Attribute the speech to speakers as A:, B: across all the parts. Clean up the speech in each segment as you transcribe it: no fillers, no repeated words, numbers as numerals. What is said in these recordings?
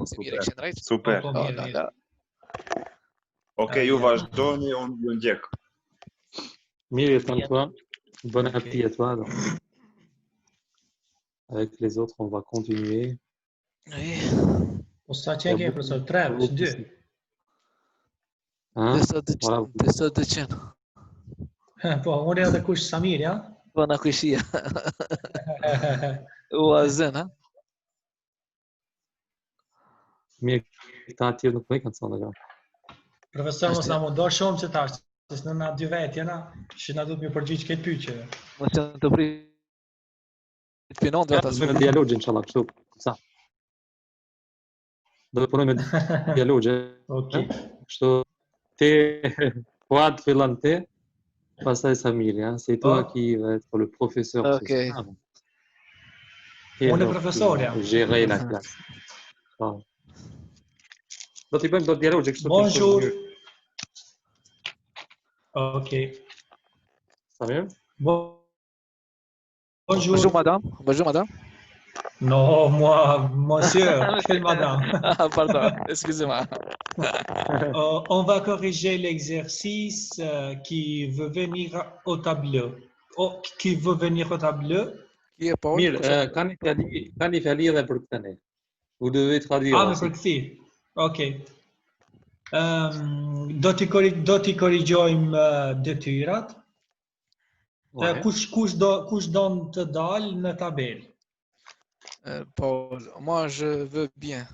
A: c'est bien l'action, right?
B: Super.
C: Po,
A: Oh
C: mirë,
A: là
C: mirë.
A: là.
B: Okej, Juve vazhdoni, unë ju ndjek.
D: Mirë, comme toi. Bon
C: Ok.
D: appétit à toi. Alors. Avec les autres, on va continuer.
A: Oui.
C: Po sa që ke profesor? 3 veç 2.
D: Hein? Voilà.
A: Testa de chin.
C: Po, unë edhe kush Samir, ja?
A: Buona cucina. Wazin, ha?
D: Mirë, këta tjerë nuk më kanë thënë nga.
C: Profesor, mos na mundo shumë që tash, se në na 2 vetë jena, që na duhet më përgjigj këtë pyetje.
A: Mos janë të prit pinon
D: Ja,
A: vetë
D: do
A: asë.
D: me dialog inshallah, kështu. Sa. Do të punojmë me dialog.
C: Okej.
D: Kështu ti Fuad fillon ti, pastaj Samir, ja. C'est toi qui va être le professeur.
A: Ok.
C: Unë profesor jam.
D: Gérer la classe. Ah. Do t'i bëjmë do dialog kështu.
C: Bonjour. Okej.
D: Samir?
C: Bonjour.
A: Bonjour madame. Bonjour madame.
C: Non, moi, monsieur, quelle madame.
A: Ah, pardon, excusez-moi.
C: On va corriger l'exercice qui veut venir au tableau. Oh, qui veut venir au tableau.
A: Qui est Paul?
D: Mirë, kanë i fjali edhe për këtë ne. Vous devez traduire
C: Ah, mais
D: aussi.
C: pour këthi. Ok. Do t'i korrigjojmë detyrat.
D: Ouais.
C: Kush don të dalë në tabel?
A: Paul, moi je veux bien.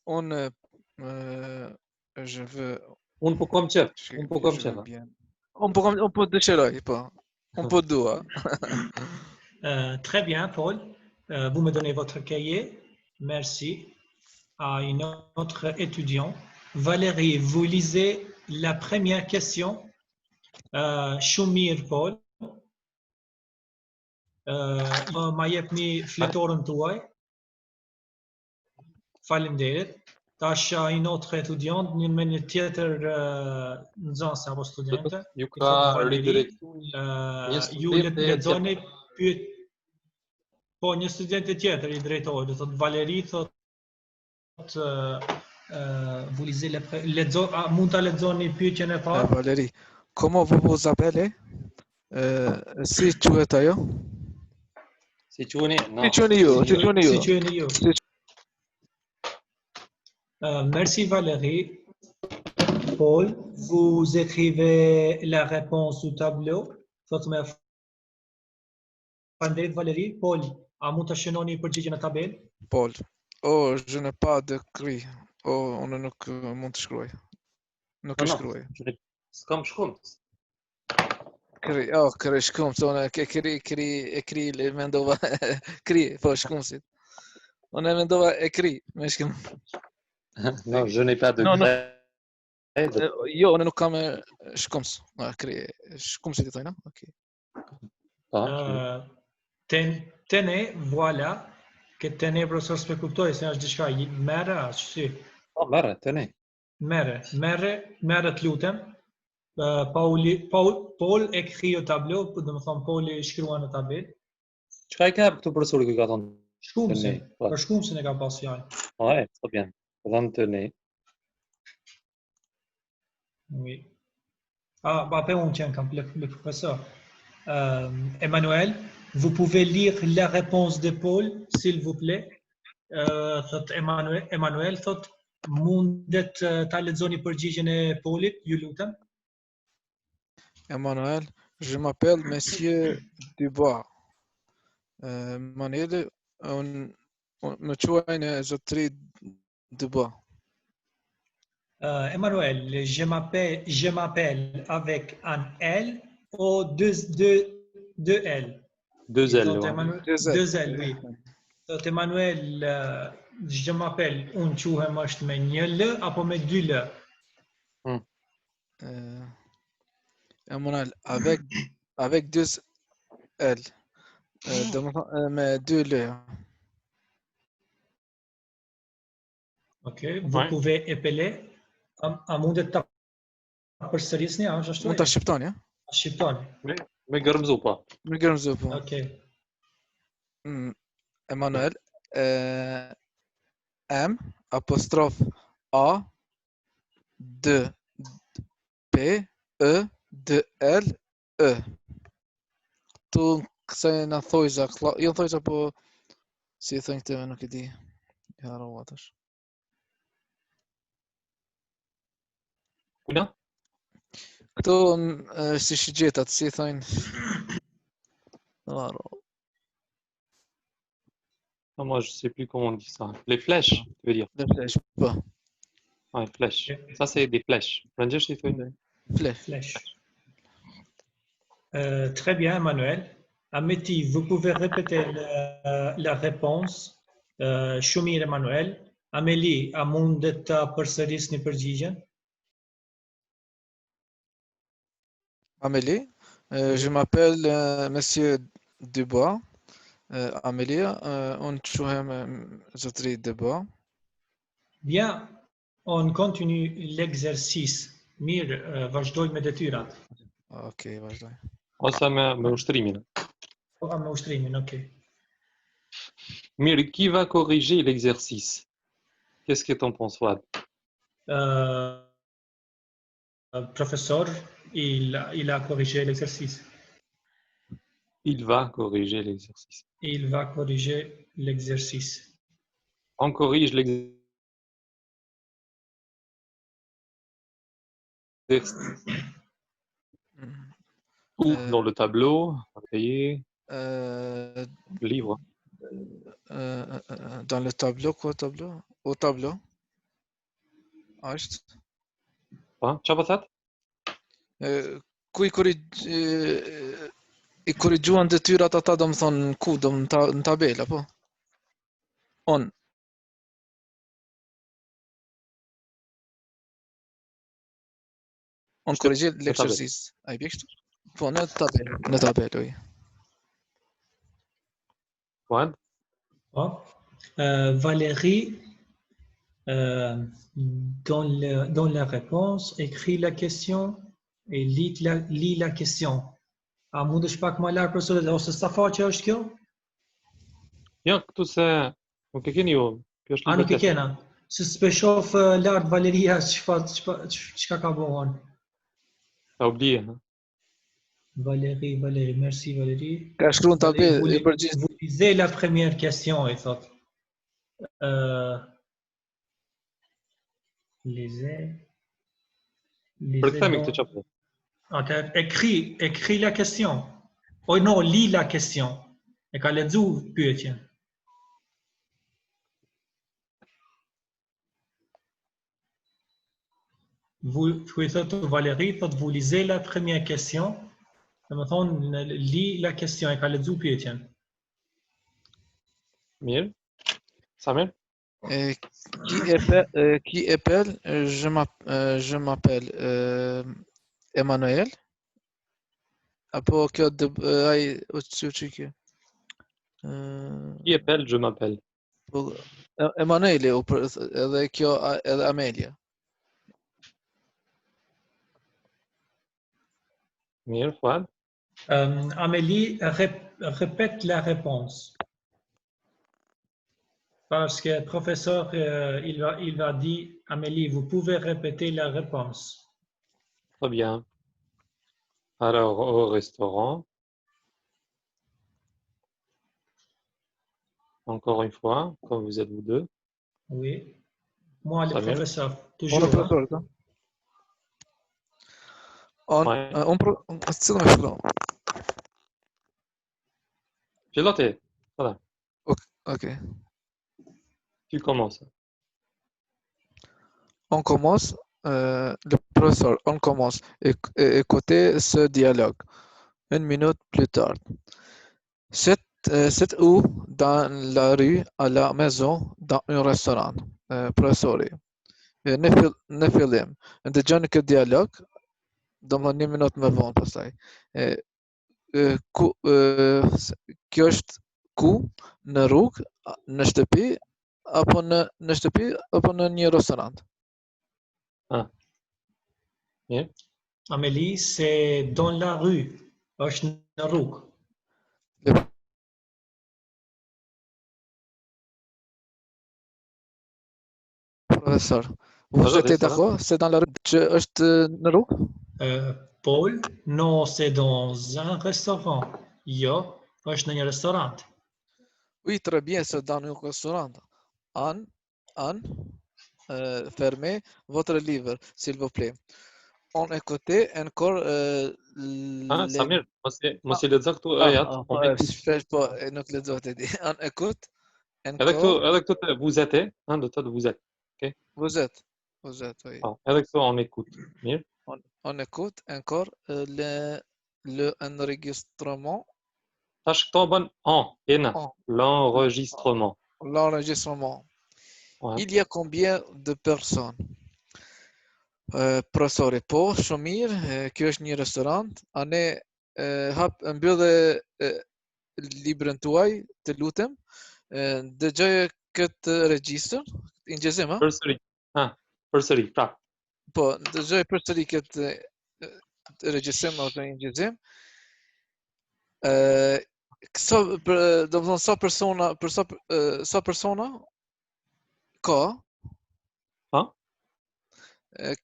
A: Je veux.
D: Unë po kam qef. Unë po kam
A: Je
D: qef.
A: veux bien. On peut déchirer, pas. On peut deux.
C: Très bien, Paul. Vous me donnez votre cahier. Merci. À une autre étudiant. Valérie, vous lisez la première question. Shumir, Paul. Ma jepni fletoren tuaj. Faleminderit. Tash une autre étudiante, një tjetër nxënëse apo studente.
D: Ju ka ridirektu
C: Ju lexoni pyet. Po, një studente tjetër I drejtohet, do thotë Valeri, thotë vous lisez mund ta lexoni pyetjen e parë?
A: Valérie, comment vous vous appelez? Si quhet ajo?
D: Si quheni?
A: Si quheni ju?
C: Merci Valérie. Paul, vous écrivez la réponse du tableau. Thotë me Faleminderit Valérie. Paul, a mund të shënoni përgjigjen në tabel?
A: Paul. Oh, je n'ai pas de cri. Oh, unë nuk mund të shkruaj. Nuk e shkruaj.
D: S'kam shkrumt.
A: Kri, kri shkrumt, unë e kri le mendova kri, po shkrumsit. Unë e mendova e kri, me shkrum.
D: Non, je n'ai pas de craie.
A: Jo, unë nuk kam shkrums. Kri, shkrumsit I thojnë, okay.
C: Tene, voilà. Che tene profesor s'pe kuptoj se është diçka merre ashtu si.
D: Po, merre, tene.
C: Merre të lutem. Paul écrit au tableau, do të thonë Pauli shkruan në tabel.
D: Çka I ka këtu profesori që ka thonë?
C: Shkrumsin, për shkrumsin e ka pas fjalë.
D: Ouais, très bien. Dhënë tene.
C: Oui. Après on tient comme le professeur. Emmanuel, vous pouvez lire la réponse de Paul, s'il vous plaît. Thot Emmanuel thot mundet ta lexoni përgjigjen e Paulit, ju lutem.
A: Emmanuel, je m'appelle Monsieur Dubois. Emmanuel, me quajnë zotëri Dubois.
C: Emmanuel, je m'appelle avec un L ou deux L.
D: Deux L.
C: Deux L, oui. Thot Emmanuel, je m'appelle, unë quhem është me një L apo me dy L?
A: Emmanuel, avec deux L. Me deux L.
C: Ok, vous pouvez épeler. A mundet ta përsërisni, a është ashtu?
A: Mund ta shqiptoni, ja?
C: Shqiptoni.
D: Me gërmzu pa.
A: Me gërmzu po.
C: Ok.
A: Emmanuel, M apostrophe A 2 P E 2 L E. Tu kthejna thojza, jo thojza po si e thënë këtë nuk e di. Ja harrova tash.
D: Kuna?
A: Këto si shigjetat, si e thënë. Harrova.
D: Ah, moi, je sais plus comment on dit ça. Les flèches, tu veux dire?
A: Dhe flesh, po.
D: Ouais, flèches. Ça, c'est des flèches. Ranger, c'est toi.
A: Flesh.
C: Flèche. Très bien, Emmanuel. Ameti, vous pouvez répéter la réponse. Shumir, Emmanuel. Amélie, a mund të përsërisni përgjigjen?
A: Amélie, je m'appelle Monsieur Dubois. Amélie, unë quhem zotëri Dubois.
C: Bien, on continue l'exercice. Mirë, vazhdoj me detyrat.
A: Okej, vazhdoj.
D: Ose me ushtrimin.
C: Po, me ushtrimin, ok.
D: Mirë, qui va corriger l'exercice? Qu'est-ce que t'en penses, Fouad?
C: Professeur, il a corrigé l'exercice.
D: Il va corriger l'exercice.
C: Il va corriger l'exercice.
D: On corrige l'exercice. Ou dans le tableau, un cahier, livre.
A: Dans le tableau, quoi tableau? Au tableau. Është.
D: Hein? Çfarë thot?
A: Ku i korrigjuan detyrat ata, do më thonë ku, do në tabela, po. On. On corrige l'exercice. Ai bie kështu? Po, në tabelë, oj.
D: Fouad?
C: Oh. Valérie, dans la réponse, écrit la question et lit la question. A mundesh pak më larg profesorët ose sa faqe është kjo?
D: Jo, këtu se nuk e keni ju. Kjo është
C: A nuk e
D: libër tjetër.
C: kena? Se s'pe shoh lart Valeria çka ka bëhen.
D: Ta oublié. Hein?
C: Valérie, merci Valérie.
A: Ka shkruar në tabelë e përgjigj.
C: Vous lisez la première question, il thot. Lisez.
D: Për të themi këtë çfarë?
C: Écris la question. Oh non, lis la question. E ka lexu pyetjen. Vous Valérie, vous lisez la première question. Dhe më thonë, lis la question, e ka lexu pyetjen.
D: Mirë. Samir?
A: Qui appelle? Je m'appelle Emmanuel. Apo kjo ai që kjo?
D: Qui appelle, je m'appelle.
A: Emanueli, edhe kjo edhe Amelia.
D: Mirë, Fouad?
C: Amélie, répète la réponse. Parce que le professeur, il va dire, Amélie, vous pouvez répéter la réponse.
D: Très bien. Alors, au restaurant. Encore une fois, comme vous êtes vous deux.
C: Oui. Moi, le
D: Samuel.
C: professeur,
A: On
C: toujours.
A: le professeur, ça? On me shkruan.
D: J'ai noté. Voilà.
A: Ok.
D: Tu commences.
A: On commence, le professeur, on commence. Écoutez ce dialogue. 1 minute plus tard. C'est où? Dans la rue, à la maison, dans un restaurant. Professori. Në fillim, ndëgjoni këtë dialog, do më 1 minutë më vonë pastaj. Kjo është ku? Në rrugë, në shtëpi, apo në shtëpi, apo në një restorant?
D: Ah. Bien.
C: Amélie, c'est dans la rue. është në rrugë.
A: professeur. Vous
D: Bonjour,
A: êtes
D: c'est ça.
A: d'accord? C'est dans la rue. Në rrugë?
C: Paul, non, c'est dans un restaurant. Jo, është në një restorant.
A: Oui, très bien, c'est dans un restaurant. Anne, fermez votre livre, s'il vous plaît. On écoutait encore
D: Ah,
A: les...
D: Samir, mos i lexo këtu ejat, on écoute.
A: shpesh po, nuk lexohet e di. On écoute
D: Edhe këtu,
A: encore...
D: edhe këtu te vous êtes, do të thotë vous êtes. Okay?
A: Vous êtes, oui.
D: Po, edhe këtu on écoute. Mirë.
A: On écoute encore le enregistrement,
D: Tash këto bën ena,
A: en,
D: l'enregistrement.
A: l'enregistrement.
D: Ouais.
A: Il y a combien de personnes? Profesori, po, shumë mirë, kjo është një restorant, ane mbyllë librën tuaj, të lutem, dëgjoje këtë regjistër, ingjezim, ha?
D: Përsëri. Përsëri, prap.
A: Po, dëgjoje përsëri këtë regjistrim ose ingjezim. Do të thonë sa persona ka
D: Ha?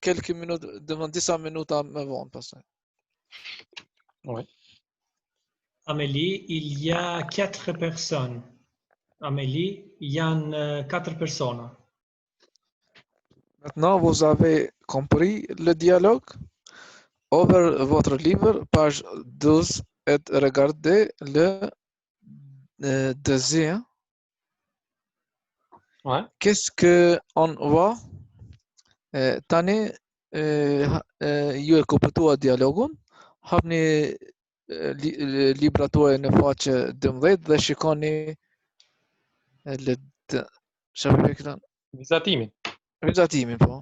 A: quelques minutes, do të thonë disa minuta më vonë pastaj.
D: Ouais.
C: Amélie, il y a 4 personnes. Amélie, il y a 4 personnes.
A: Maintenant, vous avez compris le dialogue. Ouvre votre livre, page 12, et regardez le deuxième.
D: Ouais.
A: Qu'est-ce qu'on voit? Tani, ju e kuptua dialogun, hapni libra tuaj në faqe 12 dhe shikoni çfarë këta
D: Vizatimin.
A: vizatimin, po.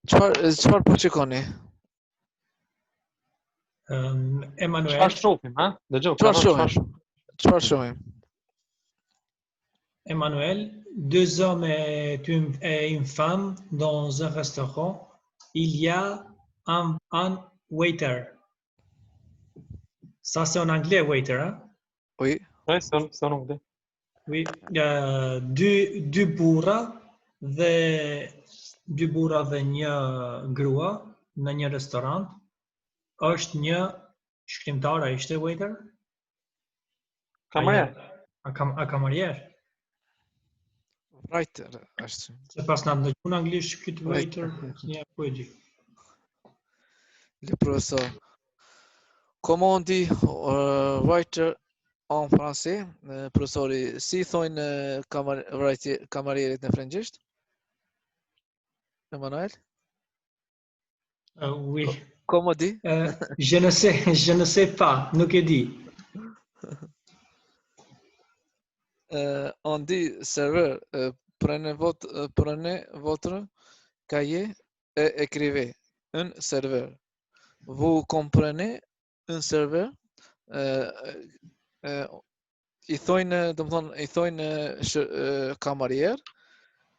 A: Çfarë po shikoni?
C: Emmanuel,
D: Çfarë shohim, ha? Dëgjoj,
A: Çfarë shohim?
C: Emmanuel, 2 hommes et une femme dans un restaurant. Il y a un waiter. Ça, c'est en anglais, waiter. Hein?
A: Oui,
D: Ouais, c'est en anglais.
C: Oui. Dy burra dhe një grua në një restorant. Është një shkrimtar, a ishte waiter?
D: Kamarier.
C: A kamarier?
A: writer është.
C: Se pas na ndëgju në anglisht këtë waiter, një po e di.
A: Le professeur. Comment on dit writer en français? Professori, si thonë kamarierit në frëngjisht? Emmanuel?
C: Oui.
A: Comment on dit?
C: Je ne sais pas, nuk e di.
A: On dit serveur, prenez votre cahier et écrivez un serveur. Vous comprenez un serveur? I thojnë kamarier,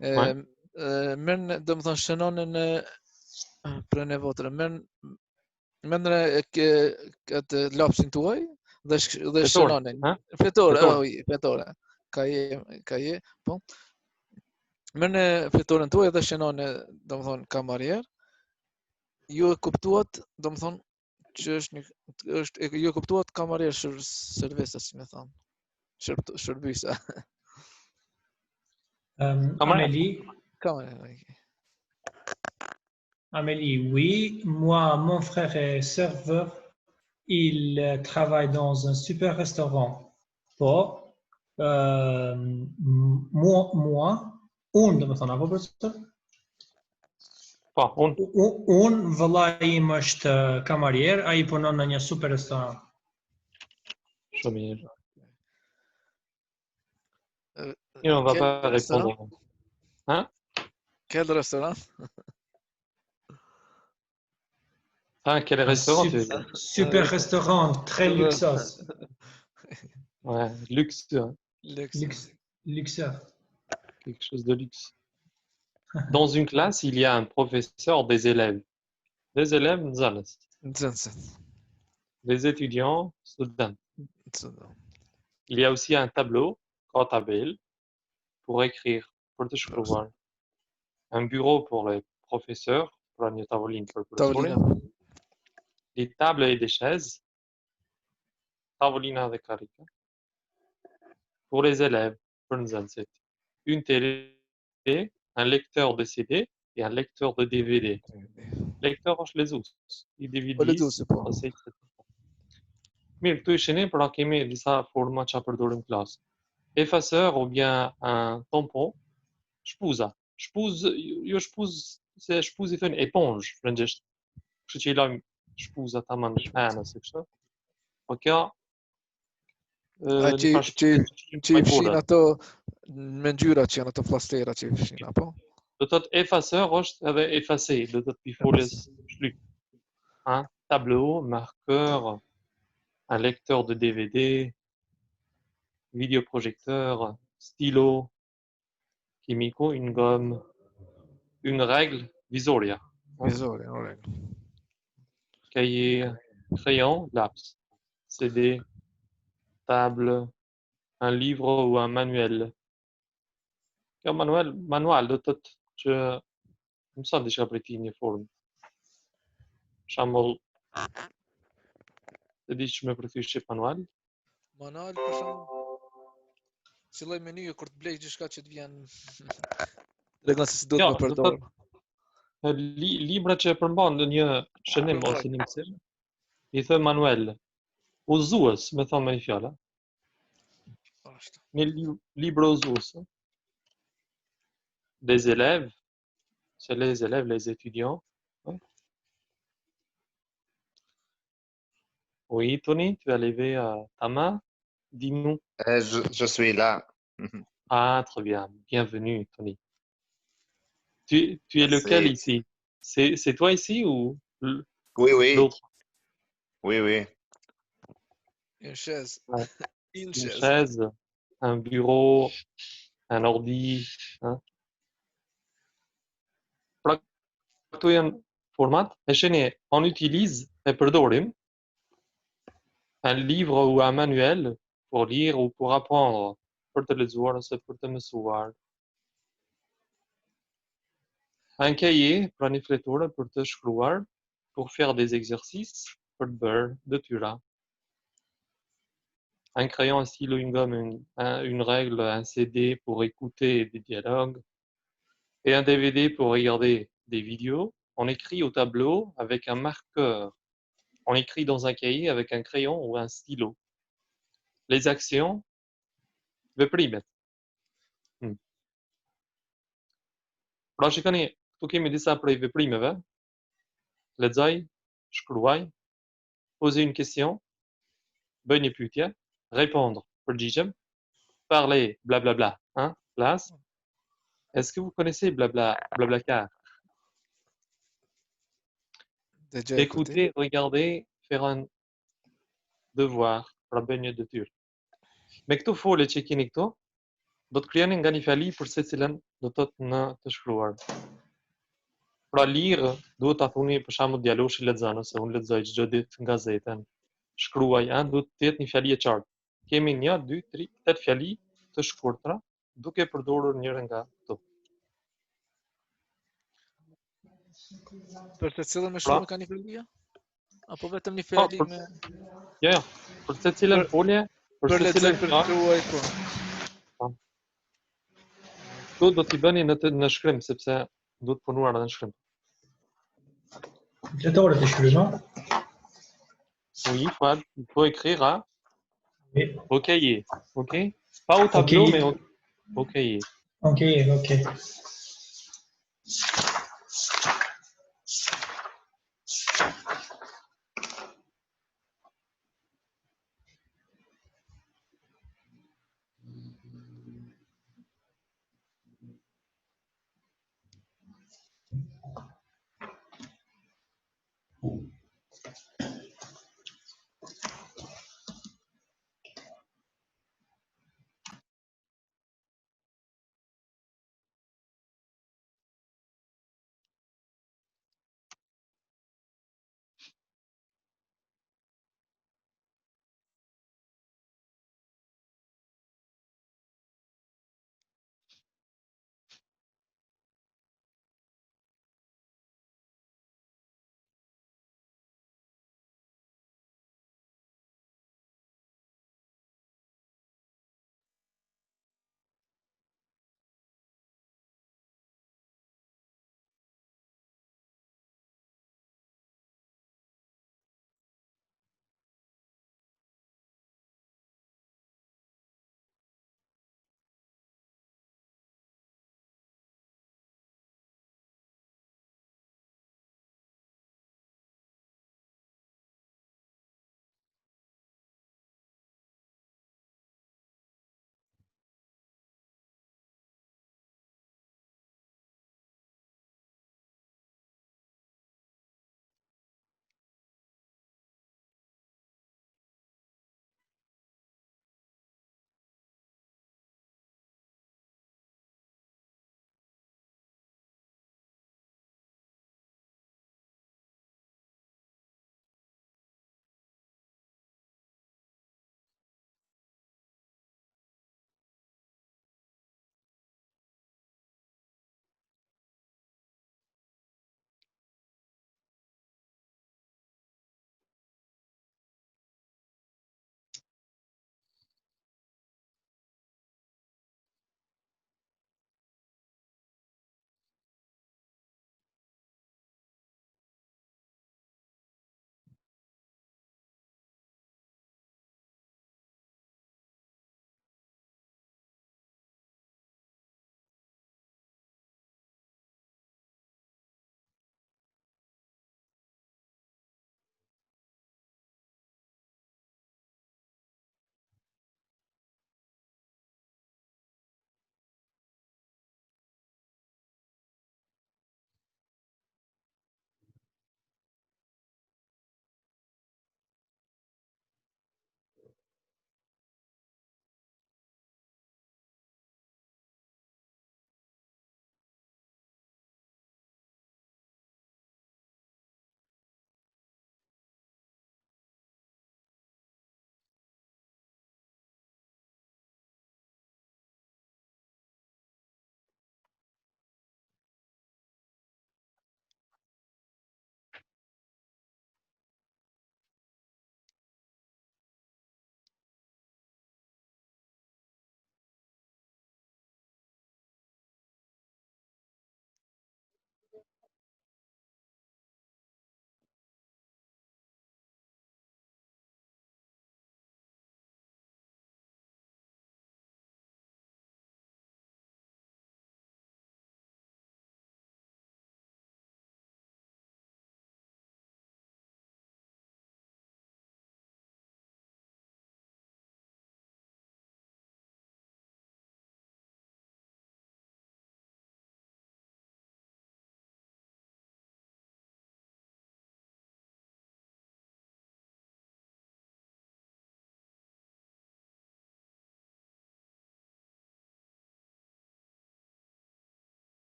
A: merën do më thonë shënonin prenez votre, merën këtë lapsin tuaj dhe shënonin. Fletore. Kaje, po. Merën fletoren tuaj dhe shënonin, do më thonë kamarier. Ju e kuptuat, do më thonë, që ju e kuptuat kamarier servisa, si me thonë. Shërbisa.
C: Amélie, oui, moi, mon frère est serveur. Il travaille dans un super restaurant. Moi, unë, me thonë, apo profesor?
D: Po, unë.
C: Unë, vëllai im është kamarier, ai punon në një super restoran.
D: Shumë mirë. On va pas répondre. Hein?
A: Quel restaurant?
D: Quel restaurant tu veux dire?
C: Super restaurant, très luxueux.
D: Ouais, luxueux.
C: Luxueux.
D: Quelque chose de luxe. Dans une classe, il y a un professeur, des élèves. Des élèves, des étudiants, students. Il y a aussi un tableau, comptable, pour écrire, pour te voir. un bureau pour les professeurs, branie tavolin pour les
A: Tavolina.
D: professeurs, des tables et des chaises, tavolina de carica, pour les élèves, pour nous enseigner. Une télé, un lecteur de CD et un lecteur de DVD. Lecteur je les us, i
A: Quelle
D: DVDs,
A: douce po.
D: ose etc. Mirë, këtu ishin pra kemi disa forma që përdorim në klasë. Effaceur ou bien un tampon, shpuza. Shpuz, jo shpuz, se shpuz i thënë éponge, frëngjisht. Kështu që i lajmë shpuza tamam anë ose kështu. Po kjo një farë shpuze që shqim
A: Që i
D: me
A: fshin
D: borë.
A: ato me ngjyra që janë ato flastera që i fshin, apo?
D: Do të thotë effaceur është edhe effacé, do të thotë pifolës shlyp. Un tableau, marqueur, un lecteur de DVD, vidéoprojecteur, stylo, chimico, une gomme, une règle, visoria,
A: Visore, ora.
D: cahier, crayon, laps, CD, table, un livre ou un manuel. Kjo manual do të thotë që mëson diçka prej tij një formë. Për shembull, e di që me përthysh çep manual,
A: Manual për shembull. Si lloj menyu kur të blesh diçka që të vjen tregon se si duhet
D: jo,
A: me
D: do të
A: përdor.
D: thotë libra që e përmban në një shënim ose një mësim, i thë manuel. Uzues, me thonë me një fjalë,
A: Ashtu.
D: një libro uzues. Des élèves, c'est les élèves, les étudiants. Hein. Oui, Tony, tu as levé ta main. Dis-nous.
B: Je suis là.
D: Ah, très bien. Bienvenue, Tony. Tu es lequel
B: Merci.
D: ici? C'est toi ici ou
B: Oui, oui,
D: l'autre?
B: oui, oui.
A: Une chaise.
D: Ouais.
A: Une
D: Une
A: chaise.
D: chaise, un bureau, un ordi. Hein? Pra këtu janë format. E sheni, on utilise e përdorim un livre ou un manuel pour lire ou pour apprendre, për të lexuar ose për të mësuar. Un cahier, pra një fletore për të shkruar, pour faire des exercices, për të bërë detyra. Un crayon, un stylo, une gomme, une règle, un CD pour écouter des dialogues et un DVD pour regarder des vidéos. On écrit au tableau avec un marqueur. On écrit dans un cahier avec un crayon ou un stylo. Les actions, veprimet. Pra shikoni, këtu kemi disa prej veprimeve. Lexoj, shkruaj, poser une question, bëj një pyetje, répondre, përgjigjem, parler, blablabla, hein, place. Est-ce que vous connaissez Blablacar?
A: Déjà écouté.
D: Écouter, regarder, faire un devoir, pra bëj një detyrë. Me këto fole që keni këtu, do të krijoni nga një fjali për secilën do të thotë në të shkruar. Pra lire, duhet ta thoni për shembull djaloshi lexon ose unë lexoj çdo ditë gazetën. Shkruaj, duhet të jetë një fjali e qartë. Kemi 1, 2, 3, 8 fjali të shkurtra, duke përdorur njërin nga këto.
A: Për të cilën me
D: Pra,
A: shumë ka një fjali? Apo vetëm një
D: po,
A: fjali me
D: jo, për secilën folje, për
A: për lexoj
D: secilën
A: për
D: fjalë,
A: shkruaj po.
D: këtu do t'i bëni në shkrim sepse duhet punuar edhe në shkrim.
C: Fletore të shkrymë, no?
D: Oui, il faut écrire
C: Oui.
D: au cahier, ok? Pas au tableau,
C: cahier.
D: mais au cahier.
C: Ok, ok.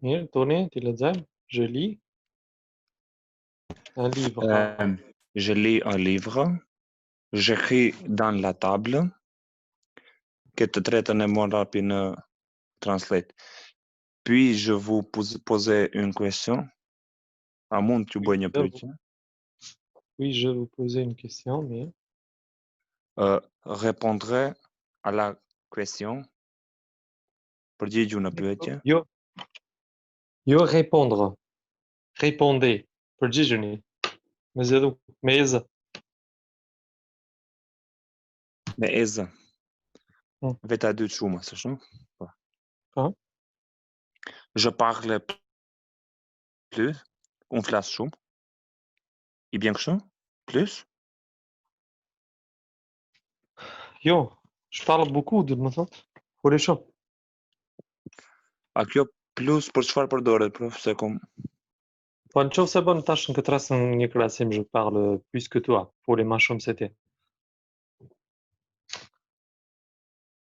D: Mirë, Toni, ti lexojmë. Je lis un livre.
B: Je lis un livre. J'écris dans la table. Këtë të tretën e mora rapi në Translate. Puis-je vous poser une question? A mund t'ju bëj një pyetje?
D: Oui, je vous poser une question, mais
B: Répondrai à la question. Përgjigju në pyetje.
D: Jo répondre. Répondez. Përgjigjuni. Me zëdhu. Me ezë.
B: Me ezë.
D: Hmm.
B: Veta e dytë shumë, së shumë?
D: Po.
B: Je parle plus. Unë flas shumë. I bjen kështu? Plus?
D: Jo, je parle beaucoup, do të thotë. Fole shumë.
B: A kjo plus për çfarë përdoret, prof? Se kom
D: Po në qovë se bën tash në këtë rast në një krahasim, je parle plus que toi. Fole ma shumë se ti.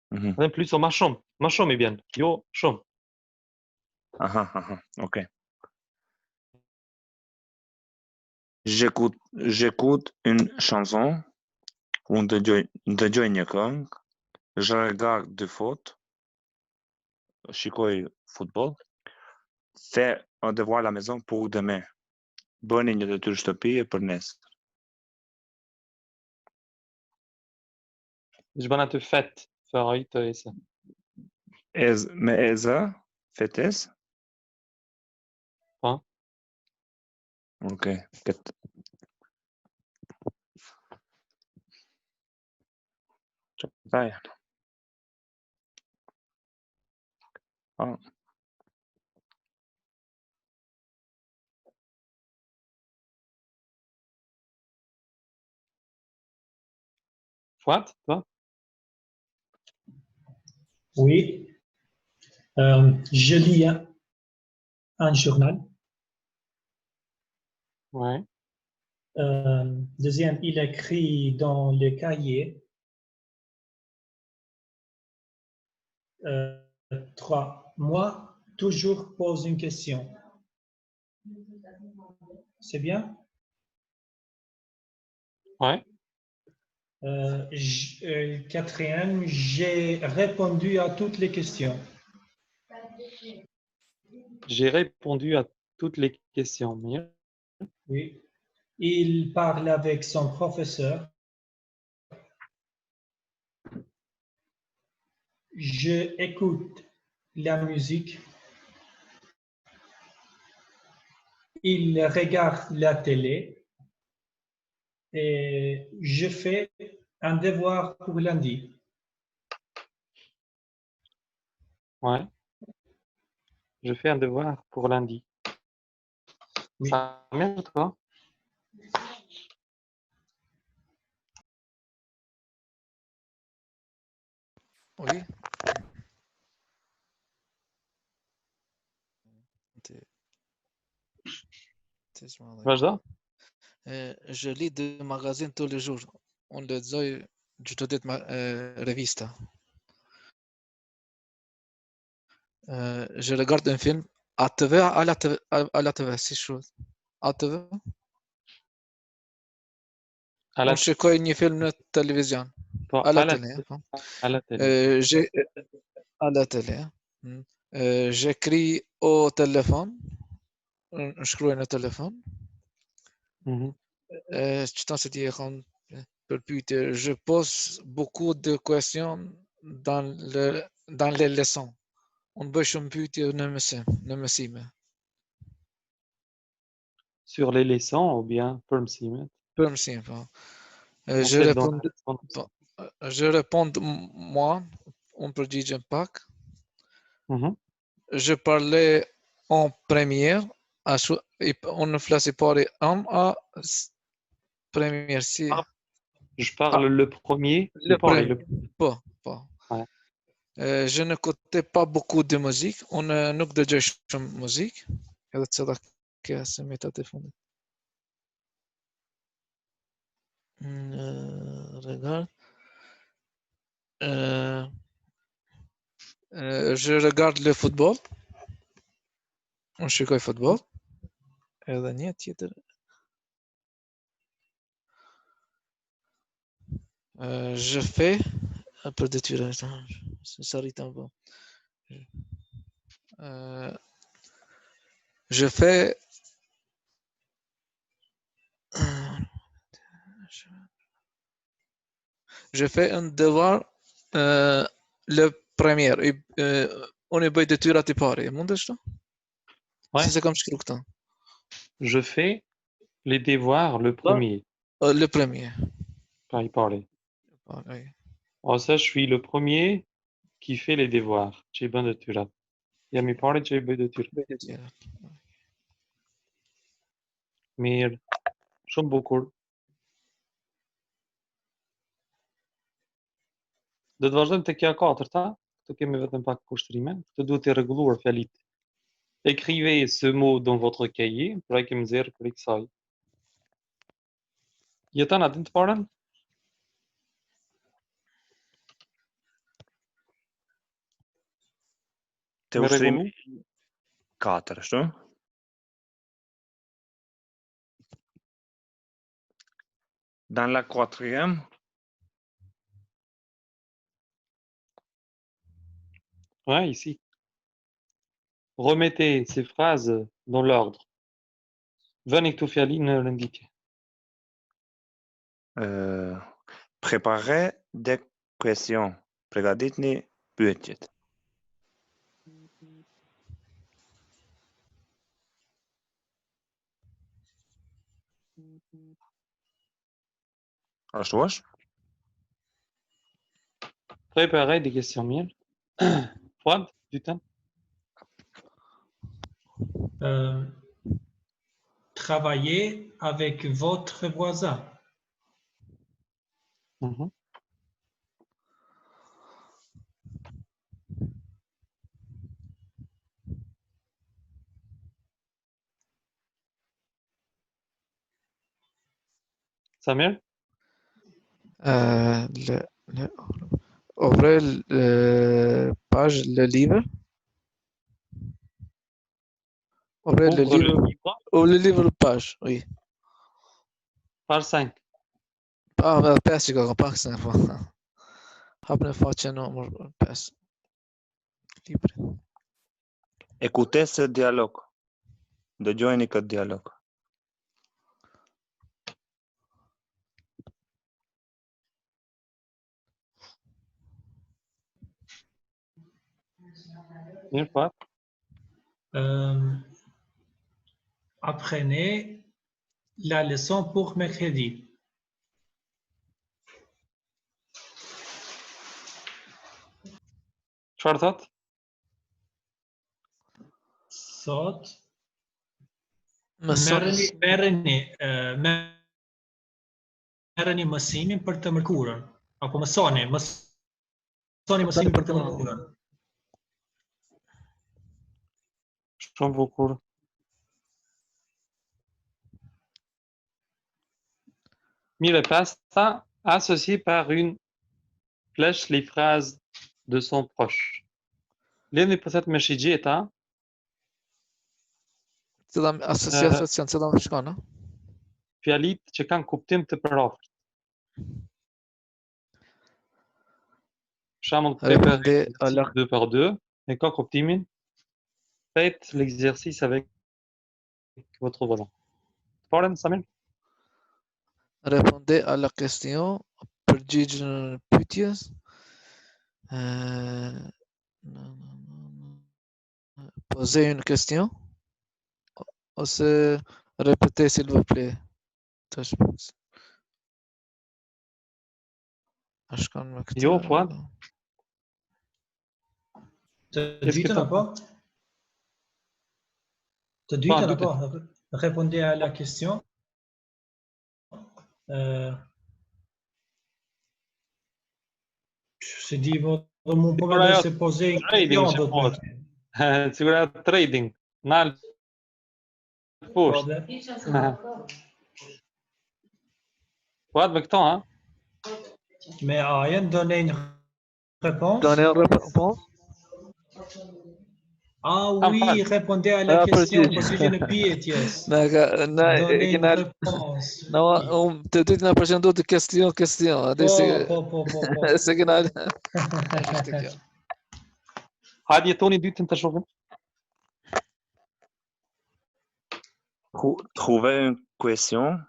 D: Dhe plus o ma shumë. Ma shumë i bjen. Jo, shumë.
B: Aha, ok. J'écoute une chanson. Unë dëgjoj një këngë. Je regarde du foot. Shikoj futboll. Fais un devoir à la maison pour demain. Bëni një detyrë shtëpie për nesër.
D: Je bën atë fête. Fërojtë e se.
B: Me eza, fetes?
D: Po.
B: Ok. Këtë. Çfarë? Ah.
D: Fouad, toi?
C: Oui. Je lis un journal.
D: Ouais.
C: Deuxième, il écrit dans le cahier. 3. Moi, toujours pose une question. C'est bien?
D: Ouais.
C: Quatrième, j'ai répondu à toutes les questions.
D: J'ai répondu à toutes les questions. Mirë.
C: Oui. Il parle avec son professeur. Je écoute la musique. Il regarde la télé. Et je fais un devoir pour lundi.
D: Ouais. Je fais un devoir pour lundi.
C: Oui.
D: Ça merde, toi?
A: Oui.
D: Vazhdo?
A: Je lis des magazines tous les jours. On lexoj çdo ditë revista. Je regarde un film ATV à la TV, si shoh. ATV?
D: À la
A: Unë shikoj një film në televizion.
D: po,
A: À la
D: à la
A: télé. Po.
D: à la télé.
A: À la télé. J'écris au téléphone. Shkruaj në telefon.
D: Mhm.
A: Që ta se ti e kam për pyetje, je pose beaucoup de questions dans les leçons. Unë bëj shumë pyetje në mësime.
D: Sur les leçons ou bien për mësimet?
A: Për mësime, po.
D: En
A: Je
D: fait, dans
A: réponds,
D: la leçon.
A: je réponds moi, unë përgjigjem pak.
D: Mhm.
A: Je parlais en première, unë flasi pari a première si.
D: Ah, je parle le premier.
A: Le premier.
D: Le...
A: Po.
D: Ouais.
A: Je n'écoutais pas beaucoup de musique. Unë nuk dëgjoj shumë muzikë. Edhe cila ke se me ta telefonit. Regarde. Je regarde le football. unë shikoj futboll. Edhe një tjetër. Je fais për detyrë. Se arritam po. Je fais je fais un devoir le premier. Unë i bëj detyrat i pari. E mundesh to?
D: Ouais.
A: Si se kam shkruar këta?
D: Je fais les devoirs le premier.
A: Le premier.
D: Pas y parler.
A: Oui.
D: Oh, ça, je suis le premier qui fait les devoirs. J'ai ben de turat. Jam I pari që I bëj detyrë.
A: Bëj detyrat.
D: Mirë. Shumë bukur. Do të vazhdojmë tek kjo e katërta. Këtu kemi vetëm pak kushtrime. Këtë duhet të rregulluar fjalitë. Écrivez ce mot dans votre cahier. Pra I kemi nxjerrë për kësaj. Jeton atë të parën?
B: Te
D: Me
B: ushtrimi
D: rregullu?
B: 4, ashtu? Dans la quatrième,
D: Ouais, ici. Remettez ces phrases dans l'ordre. Vani këtu fjali në renditje.
B: préparez des questions. Përgatitni pyetjet. Ashtu është?
D: Préparez des questions mirë. Fuad, dytën.
C: Travailler avec votre voisin.
D: Mhm. Samir?
A: Ouvrez page le livre. Ouvrez le
D: Ouvre le
A: livre.
D: livre.
A: Ou le livre page, oui.
D: Page 5.
A: Ah, me 5 që ka pak se po. Hapën faqen numër 5. Libri.
B: Écoutez ce dialogue. Dëgjojeni këtë dialog.
D: Mirë, Fuad.
C: Apprenez la leçon pour mercredi.
D: Çfarë thot?
C: Sot
A: Mësoni
C: merreni mësimin për të mërkurën. Apo mësoni mësimin për të mërkurën.
D: Shumë bukur. Mirë, pasta, associé par une flèche les phrases de son proche. Leni përthet me shigjeta.
A: cila asociacion, cila më shkon, no?
D: Fjalit që kanë kuptim të përafërt. Për shembull,
A: Répondez à la
D: 2 par 2 e ka kuptimin. Faites l'exercice avec votre voisin. Të parën, Samir?
A: Répondez à la question. Përgjigjën pyetjes. Posez une question. Ose répétez s'il vous plaît. Tash. A shkon me këtë.
D: Jo, Fuad.
C: Të dytën apo? Të dytën apo? Répondez à la question. Se di do më po vetë se posej
D: trading
C: do të
D: shkohet. Sigurisht trading. Nal poshtë. Fuad me këto, ha?
C: Me ajen donner une réponse.
A: Donnez une réponse.
C: Ah
D: Ah,
C: oui,
D: mal.
C: répondez à la
A: Ah,
C: question
A: parti.
C: parce que je ne pied, yes. Donnez une réponse.
A: Não, te digo na página do questão. Desse,
C: Po.
A: esse aqui na. شفت aqui, ó.
D: عادي توني ديت انت شوف.
B: Trouver une question.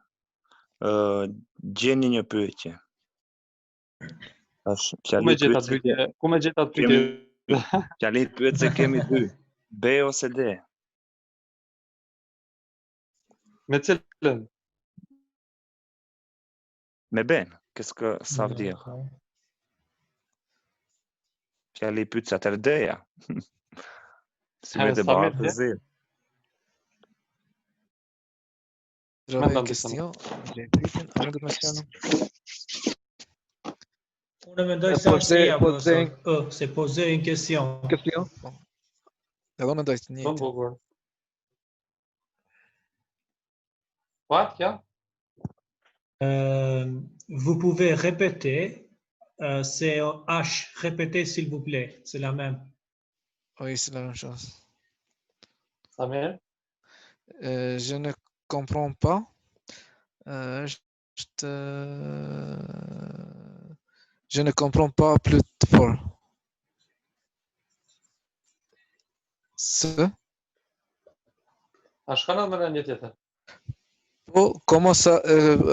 B: Jenny ne peut être.
D: Come جيت تبيت come جيت تبيت
B: J'allais peut être que mes deux. B ou C, D.
D: مثل
B: Mais ben, qu'est-ce que ça veut dire? J'allais peut être D. Si vous êtes
D: Samir,
B: bas, Z.
A: J'avais
D: dans
A: une
D: des
A: question. J'ai pris une question.
C: C'est poser une question.
A: Bom, ela mandou isso.
D: Don't bother. What, yeah?
C: Vous pouvez répéter. C'est H. Répétez, s'il vous plaît. C'est la même.
A: Oui, c'est la même chose.
D: Samir?
A: Je ne comprends pas. Je ne comprends pas plus fort. Ce.
D: أشخاص من أن يتيتا.
A: Comment ça?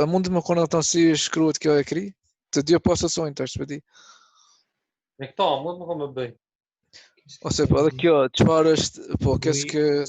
A: منذ ما كنا تنسي شكروت كي écrit. Te Dieu passe son inter, je peux dire.
D: Mais toi, moi, je me bats.
A: On sait pas que tu parles pour qu'est-ce que